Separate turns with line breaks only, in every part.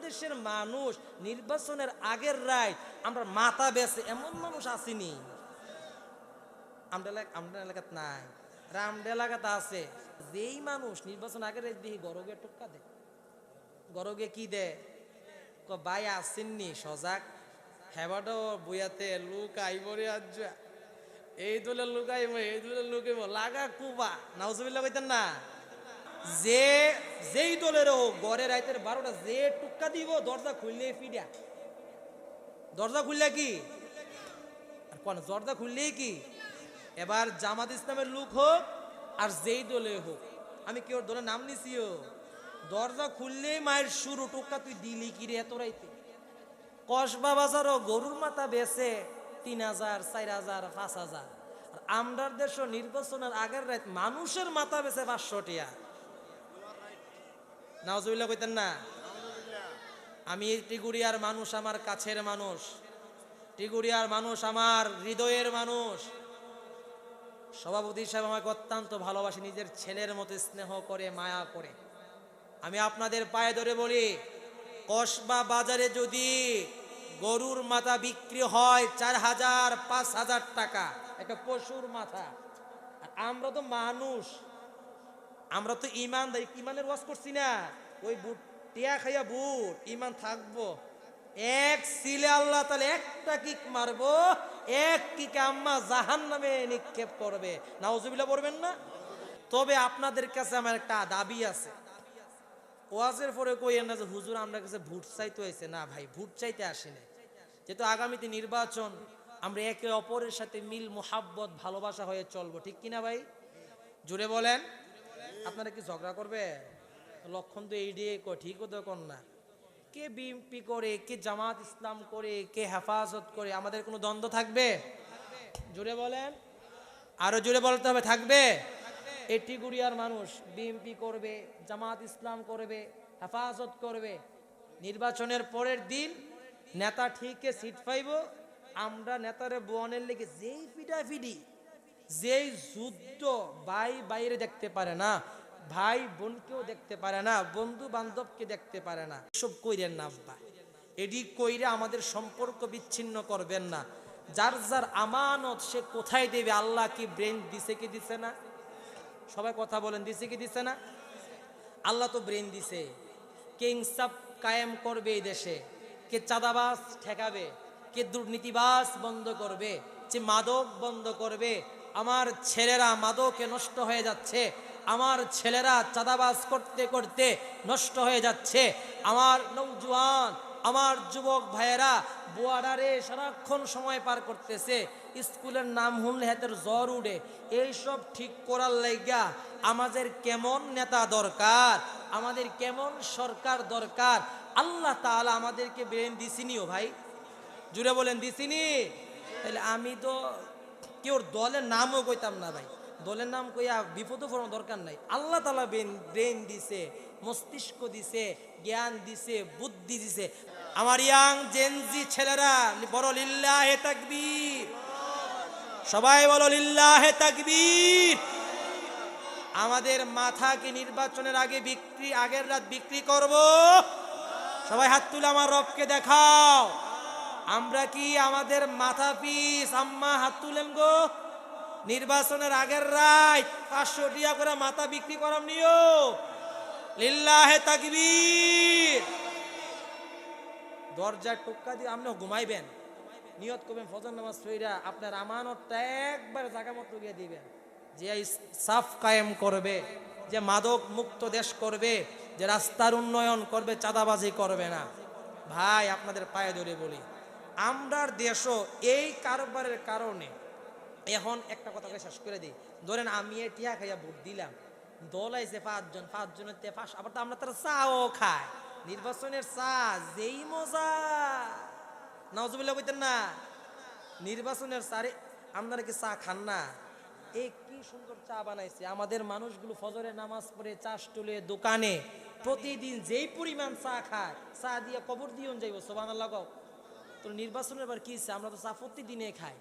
বাংলাদেশের মানুষ নির্বাচনের আগের রায় আমরা মাথা বেছে এমন মানুষ আসেনি। আমরা এলাকাত নাই, রামডা এলাকাতে আছে। যেই মানুষ নির্বাচন আগের রাত দেখি গরগে টোক্কা দেয়, গরগে কি দেয়, ভাই আসেননি সজাগ হেবাটো বইয়াতে লুক আইবরে আজ এই দলের লোক আইব, এই দলের লোক আইব লাগা কুবা নাউজুবিল্লাহ কইতেন না। যেই দলের হোক গড়ে রাইতের 12টা যে টুক্কা দিব দরজা খুললে ফিডা, দরজা খুললে কি আর কোন দরজা খুললেই কি। এবার জামাত ইসলামের লোক হোক আর যেই দলে হোক, আমি কি ওর দলের নাম নিছিও, দরজা খুললেই মায়ের শুরু, টুক্কা তুই দিলি কি রে এত রাইতে। কসবা বাজারও গরুর মাথা বেচে 3000, 4000, 5000। আর আমরার দেশ নির্বাচনের আগের রাত মানুষের মাথা বেচে 500 টিয়া। নাউজুবিল্লাহ কইতেন না। আমি টিগুড়িয়ার মানুষ, আমার কাছের মানুষ, টিগুড়িয়ার মানুষ আমার হৃদয়ের মানুষ। সভাপতি সাহেব আমাকে অত্যন্ত ভালোবাসে, নিজের ছেলের মতো স্নেহ করে, মায়া করে। আমি আপনাদের পায়ে ধরে বলি, কসবা বাজারে যদি গরুর মাথা বিক্রি হয় 4000, 5000 টাকা, একটা পশুর মাথা, আর আমরা তো মানুষ, আমরা তো ইমানদার, ইমানের ওয়াজ করছি না। ওই বুট টিয়া খাইয়া বুট ইমান থাকবো, এক সিলে আল্লাহ তাহলে একটা কিক মারবো, এক কিকে আম্মা জাহান্নামে নিক্ষেপ করবে। নাউজুবিল্লাহ পড়বেন না। তবে আপনাদের কাছে আমার একটা দাবি আছে, ওয়াজের পরে কইেন না যে হুজুর আমরা কাছে ভোট চাইতে হয়েছে। না ভাই, ভোট চাইতে আসেনি। যেহেতু আগামীতে নির্বাচন, আমরা একে অপরের সাথে মিল মোহাব্বত ভালোবাসা হয়ে চলবো, ঠিক কিনা ভাই? জুড়ে বলেন। আপনারা কি ঝগড়া করবে? লক্ষণ তো এই দিয়ে ঠিকও তো কর না। কে বিএনপি করে, কে জামাত ইসলাম করে, কে হেফাজত করে, আমাদের কোনো দ্বন্দ্ব থাকবে? জুড়ে বলেন, আরো জুড়ে বলতে হবে, থাকবে। এটি গুড়িয়ার মানুষ বিএনপি করবে, জামাত ইসলাম করবে, হেফাজত করবে। নির্বাচনের পরের দিন নেতা ঠিকই সিট পাইব, আমরা নেতারে বোনের লেগে যেই ফিডাফিডি, যেই যুদ্ধ, ভাই বাইরে দেখতে পারে না, ভাই বোনকেও দেখতে পারে না, বন্ধু বান্ধবকে দেখতে পারে না, সব কইরেন না আব্বা। এডি কইরে আমাদের সম্পর্ক বিচ্ছিন্ন করবেন না। যার যার আমানত সে কোথায় দেবে? আল্লাহ কি ব্রেন দিছে কি দিছে না? সবাই কথা বলেন, দিছে কি দিছে না? আল্লাহ তো ব্রেন দিছে। কে ইনসাফ কায়েম করবে এই দেশে, কে চাঁদাবাজ ঠেকাবে, কে দুর্নীতিবাজ বন্ধ করবে, যে মাদক বন্ধ করবে। আমার ছেলেরা মাদকে নষ্ট হয়ে যাচ্ছে, আমার ছেলেরা চাঁদাবাজ করতে করতে নষ্ট হয়ে যাচ্ছে। আমার নওজোয়ান, আমার যুবক ভাইয়েরা বুয়াডারে সারাক্ষণ সময় পার করতেছে, স্কুলের নাম শুনলে হাতের জ্বর উঠে। এইসব ঠিক করার লাইগা আমাদের কেমন নেতা দরকার, আমাদের কেমন সরকার দরকার। আল্লাহ তাআলা আমাদেরকে ব্রেন দিছিনিও ভাই, জুড়ে বলেন দিছিনি। তাহলে আমি তো কেউ দলের নামও কইতাম না ভাই, দলের নাম কইয়া বিপদও পড়ার দরকার নাই। আল্লাহ তাআলা ব্রেন দিছে, মস্তিষ্ক দিছে, জ্ঞান দিছে, বুদ্ধি দিছে। আমার ইয়াং জেনজি ছেলেরা বলো লিল্লাহে তাকবীর, সবাই বলো লিল্লাহে তাকবীর। আমাদের মাথা কি নির্বাচনের আগে বিক্রি, আগের রাত বিক্রি করব? সবাই হাত তুলে আমার রবকে দেখাও। আমরা কি আমাদের মাথা পিস, আম্মা হাত তুলেন গো, নির্বাচনের আগের রাত 500 টাকা করে মাথা বিক্রি করাম নিও? লিল্লাহে তাকবীর। দরজার টোক্কা দিয়ে আপনি ঘুমাইবেন, নিয়ত করবেন ফজর নামাজ পড়া আপনার আমানতটা একবার জায়গা মতো গিয়ে দিবেন। যে সাফ কায়েম করবে, যে মাদক মুক্ত দেশ করবে, যে রাস্তার উন্নয়ন করবে, চাঁদাবাজি করবে না। ভাই আপনাদের পায়ে ধরে বলি, আমরার দেশও এই কারবারের কারণে এখন একটা কথা শেষ করে দিই। ধরেন আমি টিয়া খাইয়া ভোট দিলাম, দল আইছে 5 জন, 5 জনের 5, আবার তো আমরা তারা চাও খায়। নির্বাচনের চা যেই মজা, নাউজুবিল্লাহ কইতেন না। নির্বাচনের চারে আপনারা কি চা খান না? এই কি সুন্দর চা বানাইছে আমাদের মানুষগুলো, ফজরে নামাজ পড়ে চা স্টলে দোকানে প্রতিদিন যেই পরিমাণ চা খায়, চা দিয়ে কবর দিয়েও যাইব, সুবহানাল্লাহ। তো নির্বাচনের বার কি চা? আমরা তো চা প্রতিদিনে খাই।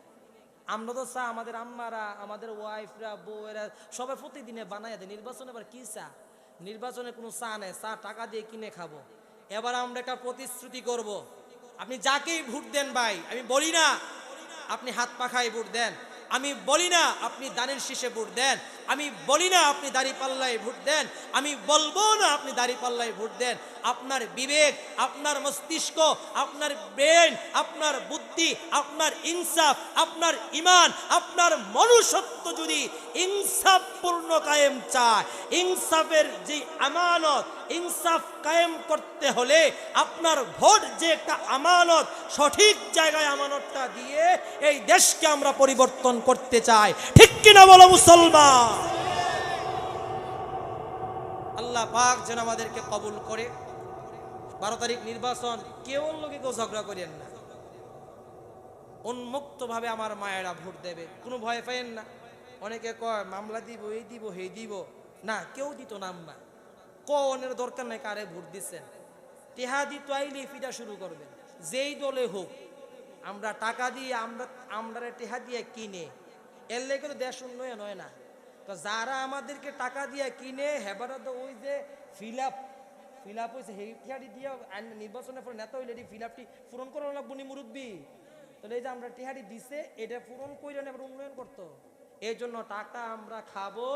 আমরা তো চা আমাদের আম্মারা, আমাদের ওয়াইফরা, বউয়েরা সবাই প্রতিদিনে বানাই দেয়। নির্বাচনে আবার কি চা? নির্বাচনে কোনো চা নেই, চা টাকা দিয়ে কিনে খাবো। এবার আমরা একটা প্রতিশ্রুতি করব, আপনি যাকেই ভোট দেন ভাই, আমি বলি না আপনি হাত পাখায় ভোট দেন, আমি বলি না আপনি দানের শীষে ভোট দেন, আমি বলি না আপনি দাঁড়িপাল্লায় ভোট দেন, আমি বলবো না আপনি দাঁড়িপাল্লায় ভোট দেন। আপনার বিবেক, আপনার মস্তিষ্ক, আপনার ব্রেন, আপনার বুদ্ধি, আপনার ইনসাফ, আপনার ঈমান, আপনার মনুষ্যত্ব যদি ইনসাফপূর্ণ কায়েম চায়, ইনসাফের যে আমানত, ইনসাফ কায়েম করতে হলে আপনার ভোট যে একটা আমানত, সঠিক জায়গায় আমানতটা দিয়ে এই দেশকে আমরা পরিবর্তন করতে চাই। ঠিক কিনা বলো মুসলমান? আল্লাহ পাক যেন আমাদেরকে কবুল করে। 12 তারিখ নির্বাচন, কেউ লোকে কেউ ঝগড়া করেন না, উন্মুক্ত ভাবে আমার মায়েরা ভোট দেবে, কোনো ভয় পাইেন না। অনেকে কয় মামলা দিব, এই দিব, হে দিব, না কেউ দিত নাম না, কোনের দরকার নাই কারে ভোট দিচ্ছেন। টেহা দিত আইলে ফিটা শুরু করবেন, যেই দলে হোক। আমরা টাকা দিয়ে আমরা টেহা দিয়ে কিনে, এর লেগে তো দেশ উন্নয়ন হয় না। তো যারা আমাদেরকে টাকা দিয়ে কিনে, হেবারা তো ওই যে ফিল আপ হয়েছে, সেই টেহাটি দিয়ে নির্বাচনের পর নেতা হইলে ফিল আপটি পূরণ করানো লাগবো নি মুরব্বী। তাহলে এই যে আমরা টেহাটি দিছে, এটা পূরণ করে এবার উন্নয়ন করতো। এই জন্য টাকা আমরা খাবো